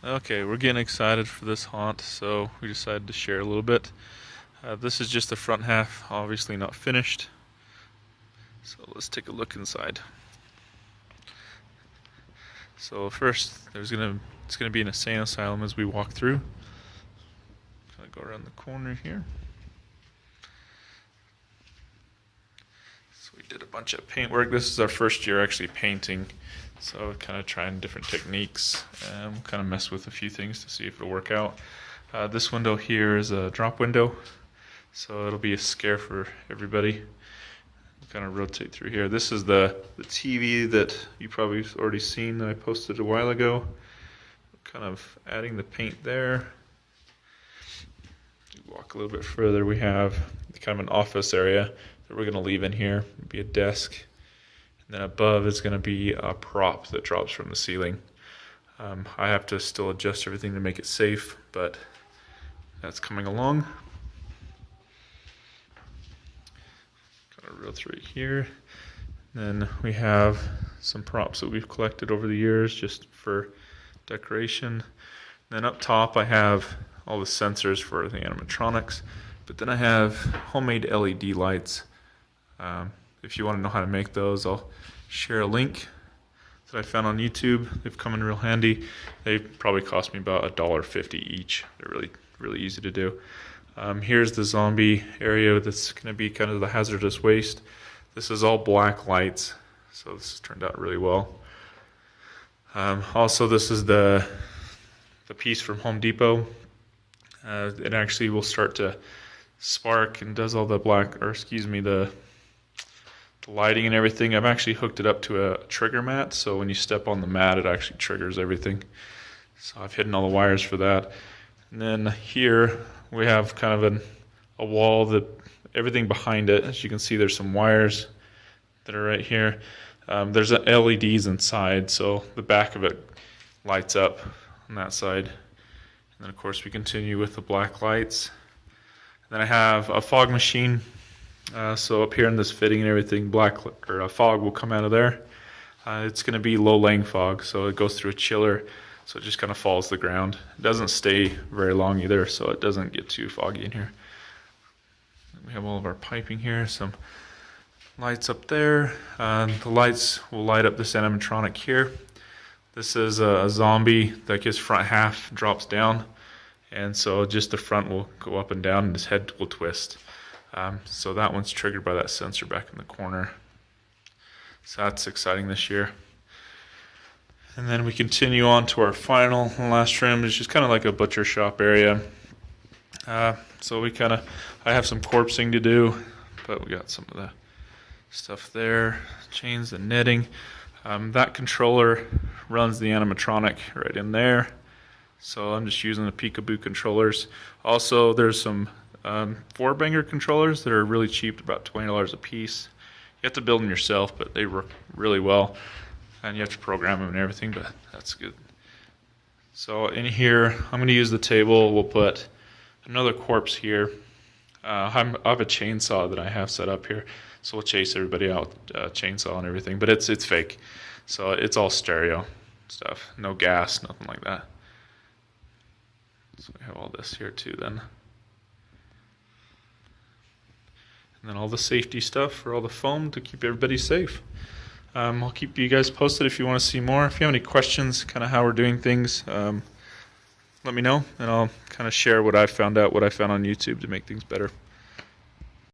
Okay, we're getting excited for this haunt, so we decided to share a little bit. This is just the front half, obviously not finished. So let's take a look inside. So first, it's gonna be an insane asylum as we walk through. Kind of go around the corner here. So we did a bunch of paint work. This is our first year actually painting, so kind of trying different techniques. Kind of mess with a few things to see if it'll work out. This window here is a drop window, so it'll be a scare for everybody. Kind of rotate through here. This is the TV that you probably already seen that I posted a while ago. Kind of adding the paint there. Walk a little bit further, we have kind of an office area that we're going to leave in here. It'll be a desk, and then above is going to be a prop that drops from the ceiling. I have to still adjust everything to make it safe, but that's coming along. Real through here. Then we have some props that we've collected over the years just for decoration. Then up top I have all the sensors for the animatronics, but then I have homemade LED lights. If you want to know how to make those, I'll share a link that I found on YouTube. They've come in real handy. They probably cost me about $1.50 each. They're really easy to do. Here's the zombie area that's going to be kind of the hazardous waste. This is all black lights, so this has turned out really well. Also, this is the piece from Home Depot. It actually will start to spark and does all the the lighting and everything. I've actually hooked it up to a trigger mat, so when you step on the mat, it actually triggers everything. So I've hidden all the wires for that. And then here we have kind of a wall that everything behind it. As you can see, there's some wires that are right here. There's LEDs inside, so the back of it lights up on that side. And then of course we continue with the black lights. And then I have a fog machine. So up here in this fitting and everything, fog will come out of there. It's going to be low-lying fog, so it goes through a chiller. So it just kind of falls to the ground. It doesn't stay very long either, so it doesn't get too foggy in here. We have all of our piping here, some lights up there. The lights will light up this animatronic here. This is a zombie that his front half drops down, and so just the front will go up and down and his head will twist. So that one's triggered by that sensor back in the corner. So that's exciting this year. And then we continue on to our final and last room, which is kind of like a butcher shop area. So I have some corpsing to do, but we got some of the stuff there, chains and knitting. That controller runs the animatronic right in there. So I'm just using the Peekaboo controllers. Also, there's some 4-banger controllers that are really cheap, about $20 a piece. You have to build them yourself, but they work really well. And you have to program them and everything, but that's good. So in here, I'm going to use the table. We'll put another corpse here. I have a chainsaw that I have set up here, so we'll chase everybody out, chainsaw and everything. But it's fake, so it's all stereo stuff. No gas, nothing like that. So we have all this here too then. And then all the safety stuff for all the foam to keep everybody safe. I'll keep you guys posted if you want to see more. If you have any questions, kind of how we're doing things, let me know, and I'll kind of share what I found on YouTube to make things better.